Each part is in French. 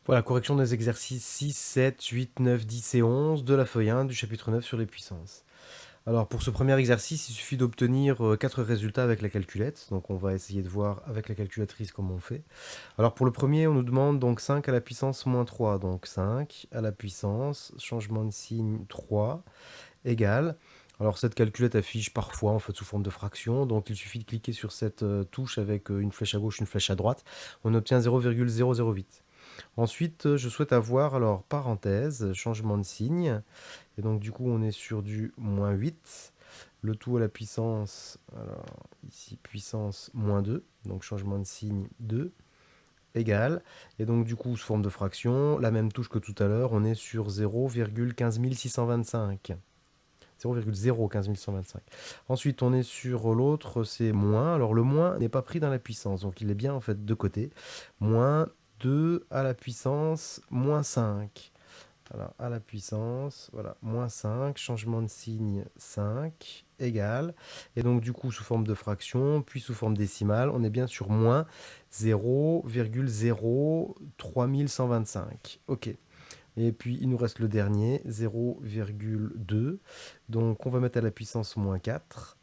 Voilà, correction des exercices 6, 7, 8, 9, 10 et 11 de la feuille 1 du chapitre 9 sur les puissances. Alors pour ce premier exercice, il suffit d'obtenir 4 résultats avec la calculette. Donc on va essayer de voir avec la calculatrice comment on fait. Alors pour le premier, on nous demande donc 5 à la puissance moins 3. Donc 5 à la puissance, changement de signe 3, égale. Alors cette calculette affiche parfois en fait sous forme de fraction. Donc il suffit de cliquer sur cette touche avec une flèche à gauche, une flèche à droite. On obtient 0,008. Ensuite, je souhaite avoir, alors, parenthèse, changement de signe. Et donc, du coup, on est sur du moins 8. Le tout à la puissance, alors, ici, puissance moins 2. Donc, changement de signe 2, égal. Et donc, du coup, sous forme de fraction, la même touche que tout à l'heure, on est sur 0,15625. 0,015625. Ensuite, on est sur l'autre, c'est moins. Alors, le moins n'est pas pris dans la puissance, donc il est bien en fait de côté. Moins 2 à la puissance moins 5. Alors, à la puissance, voilà, moins 5, changement de signe 5, égal. Et donc, du coup, sous forme de fraction, puis sous forme décimale, on est bien sur moins 0,03125. Ok. Et puis, il nous reste le dernier, 0,2. Donc, on va mettre à la puissance moins 4,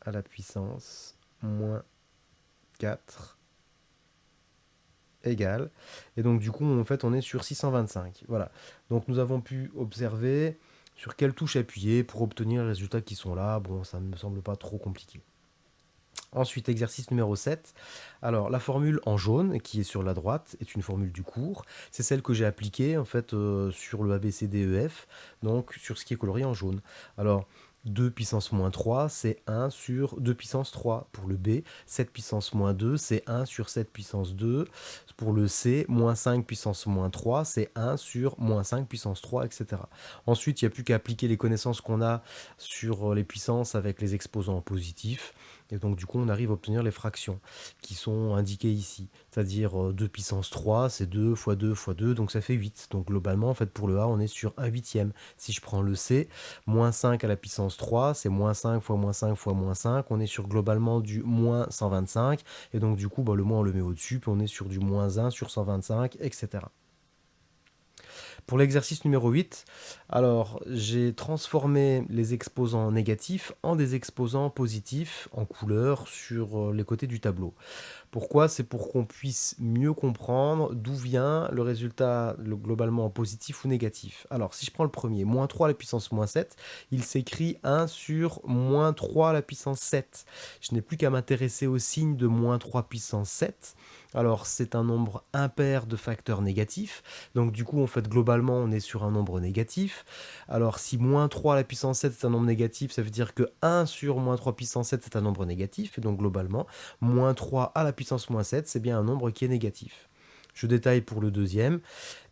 à la puissance moins 4, égale. Et donc, du coup, en fait, on est sur 625. Voilà. Donc, nous avons pu observer sur quelle touche appuyer pour obtenir les résultats qui sont là. Bon, ça ne me semble pas trop compliqué. Ensuite, exercice numéro 7. Alors, la formule en jaune, qui est sur la droite, est une formule du cours. C'est celle que j'ai appliquée, en fait, sur le ABCDEF, donc sur ce qui est colorié en jaune. Alors, 2 puissance moins 3, c'est 1 sur 2 puissance 3. Pour le B, 7 puissance moins 2, c'est 1 sur 7 puissance 2. Pour le C, moins 5 puissance moins 3, c'est 1 sur moins 5 puissance 3, etc. Ensuite, il n'y a plus qu'à appliquer les connaissances qu'on a sur les puissances avec les exposants positifs. Et donc, du coup, on arrive à obtenir les fractions qui sont indiquées ici. C'est-à-dire 2 puissance 3, c'est 2 fois 2 fois 2, donc ça fait 8. Donc, globalement, en fait, pour le A, on est sur 1 huitième. Si je prends le C, moins 5 à la puissance 3, c'est moins 5 fois moins 5 fois moins 5. On est sur globalement du moins 125. Et donc, du coup, bah, le moins, on le met au-dessus, puis on est sur du moins 1 sur 125, etc. Pour l'exercice numéro 8, alors j'ai transformé les exposants négatifs en des exposants positifs en couleur sur les côtés du tableau. Pourquoi? C'est pour qu'on puisse mieux comprendre d'où vient le résultat globalement positif ou négatif. Alors, si je prends le premier, moins 3 à la puissance moins 7, il s'écrit 1 sur moins 3 à la puissance 7. Je n'ai plus qu'à m'intéresser au signe de moins 3 puissance 7. Alors, c'est un nombre impair de facteurs négatifs. Donc, du coup, en fait, globalement, on est sur un nombre négatif. Alors, si moins 3 à la puissance 7 est un nombre négatif, ça veut dire que 1 sur moins 3 puissance 7 est un nombre négatif. Et donc, globalement, moins 3 à la puissance moins 7, c'est bien un nombre qui est négatif. Je détaille pour le deuxième.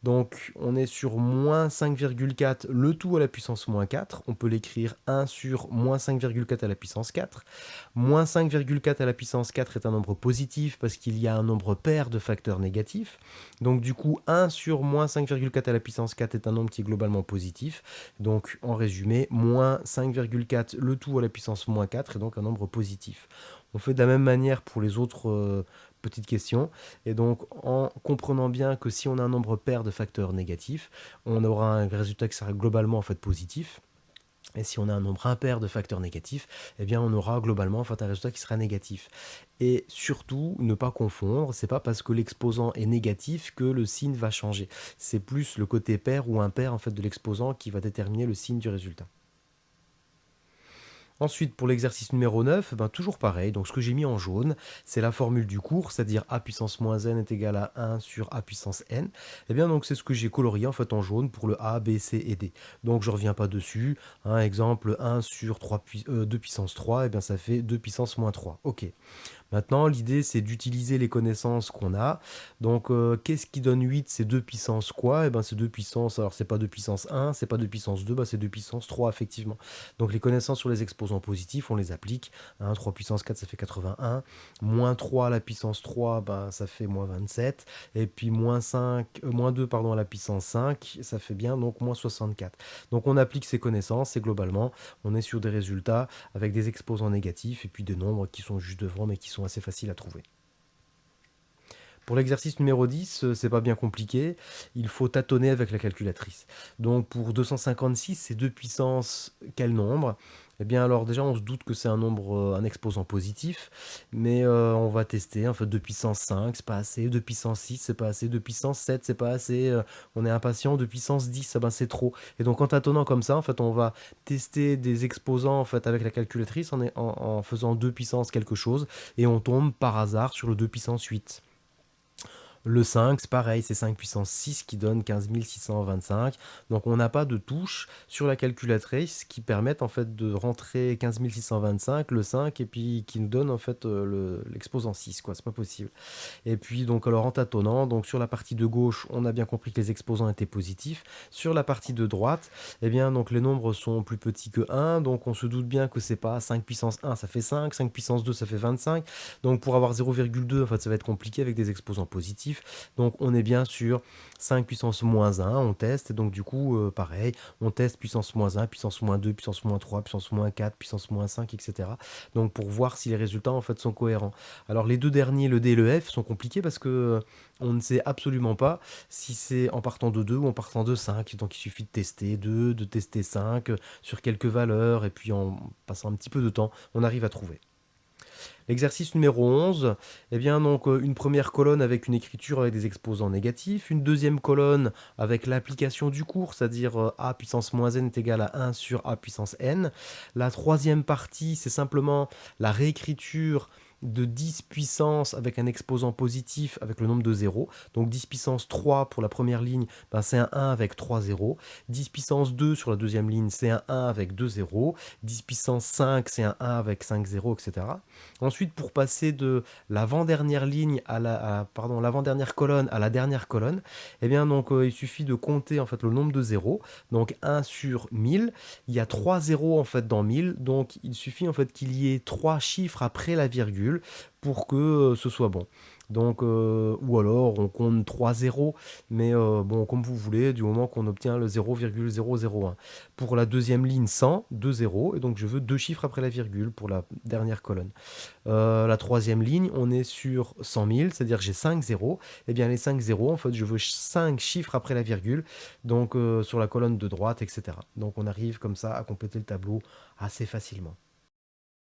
Donc on est sur moins 5,4, le tout à la puissance moins 4. On peut l'écrire 1 sur moins 5,4 à la puissance 4. Moins 5,4 à la puissance 4 est un nombre positif parce qu'il y a un nombre pair de facteurs négatifs. Donc du coup 1 sur moins 5,4 à la puissance 4 est un nombre qui est globalement positif. Donc en résumé, moins 5,4 le tout à la puissance moins 4 est donc un nombre positif. On fait de la même manière pour les autres petites questions. Et donc, en comprenant bien que si on a un nombre pair de facteurs négatifs, on aura un résultat qui sera globalement en fait positif. Et si on a un nombre impair de facteurs négatifs, eh bien on aura globalement en fait un résultat qui sera négatif. Et surtout, ne pas confondre, c'est pas parce que l'exposant est négatif que le signe va changer. C'est plus le côté pair ou impair en fait de l'exposant qui va déterminer le signe du résultat. Ensuite, pour l'exercice numéro 9, ben, toujours pareil. Donc, ce que j'ai mis en jaune, c'est la formule du cours, c'est-à-dire a puissance moins n est égal à 1 sur a puissance n. Et bien, donc, c'est ce que j'ai colorié en fait en jaune pour le a, b, c et d. Donc, je ne reviens pas dessus. Hein, exemple, 1 sur 2 puissance 3, et bien, ça fait 2 puissance moins 3. Ok. Maintenant, l'idée, c'est d'utiliser les connaissances qu'on a. Donc, qu'est-ce qui donne 8? C'est 2 puissance quoi? Eh ben, c'est 2 puissance, alors c'est pas 2 puissance 1, c'est pas 2 puissance 2, bah, c'est 2 puissance 3, effectivement. Donc, les connaissances sur les exposants positifs, on les applique. Hein, 3 puissance 4, ça fait 81. Moins 3 à la puissance 3, bah, ça fait moins 27. Et puis, moins 2 pardon, à la puissance 5, ça fait bien donc moins 64. Donc, on applique ces connaissances et globalement, on est sur des résultats avec des exposants négatifs et puis des nombres qui sont juste devant mais qui sont assez faciles à trouver. Pour l'exercice numéro 10, c'est pas bien compliqué, il faut tâtonner avec la calculatrice. Donc pour 256, c'est 2 puissance quel nombre? Eh bien alors déjà on se doute que c'est un nombre, un exposant positif, mais on va tester, en fait 2 puissance 5, c'est pas assez, 2 puissance 6, c'est pas assez, 2 puissance 7, c'est pas assez, on est impatient, 2 puissance 10, ah ben c'est trop. Et donc en tâtonnant comme ça, en fait on va tester des exposants en fait avec la calculatrice en faisant 2 puissance quelque chose, et on tombe par hasard sur le 2 puissance 8. Le 5, c'est pareil, c'est 5 puissance 6 qui donne 15 625. Donc on n'a pas de touche sur la calculatrice qui permettent en fait de rentrer 15 625, le 5, et puis qui nous donne en fait l'exposant 6, quoi. C'est pas possible. Et puis donc alors en tâtonnant, donc sur la partie de gauche, on a bien compris que les exposants étaient positifs. Sur la partie de droite, eh bien donc les nombres sont plus petits que 1, donc on se doute bien que c'est pas 5 puissance 1, ça fait 5, 5 puissance 2, ça fait 25. Donc pour avoir 0,2, en fait ça va être compliqué avec des exposants positifs. Donc on est bien sur 5 puissance moins 1, on teste, et donc du coup pareil, on teste puissance moins 1, puissance moins 2, puissance moins 3, puissance moins 4, puissance moins 5, etc. Donc pour voir si les résultats en fait sont cohérents. Alors les deux derniers, le D et le F, sont compliqués parce que on ne sait absolument pas si c'est en partant de 2 ou en partant de 5. Donc il suffit de tester 2, de tester 5 sur quelques valeurs, et puis en passant un petit peu de temps, on arrive à trouver. L'exercice numéro 11, eh bien donc une première colonne avec une écriture avec des exposants négatifs, une deuxième colonne avec l'application du cours, c'est-à-dire a puissance moins n est égal à 1 sur a puissance n. La troisième partie, c'est simplement la réécriture de 10 puissance avec un exposant positif avec le nombre de zéros. Donc 10 puissance 3 pour la première ligne, ben c'est un 1 avec 3 zéros. 10 puissance 2 sur la deuxième ligne, c'est un 1 avec 2 zéros. 10 puissance 5, c'est un 1 avec 5 zéros, etc. Ensuite, pour passer de l'avant-dernière ligne pardon, l'avant-dernière colonne à la dernière colonne, eh bien donc il suffit de compter en fait le nombre de zéros. Donc 1 sur 1000, il y a 3 zéros en fait dans 1000, donc il suffit en fait qu'il y ait 3 chiffres après la virgule pour que ce soit bon. Donc, ou alors on compte 3 zéros, mais bon, comme vous voulez, du moment qu'on obtient le 0,001. Pour la deuxième ligne 100, 2 zéros, et donc je veux deux chiffres après la virgule pour la dernière colonne. La troisième ligne, on est sur 100 000, c'est-à-dire j'ai 5 zéros. Et bien les 5 zéros, en fait, je veux 5 chiffres après la virgule, donc sur la colonne de droite, etc. Donc on arrive comme ça à compléter le tableau assez facilement.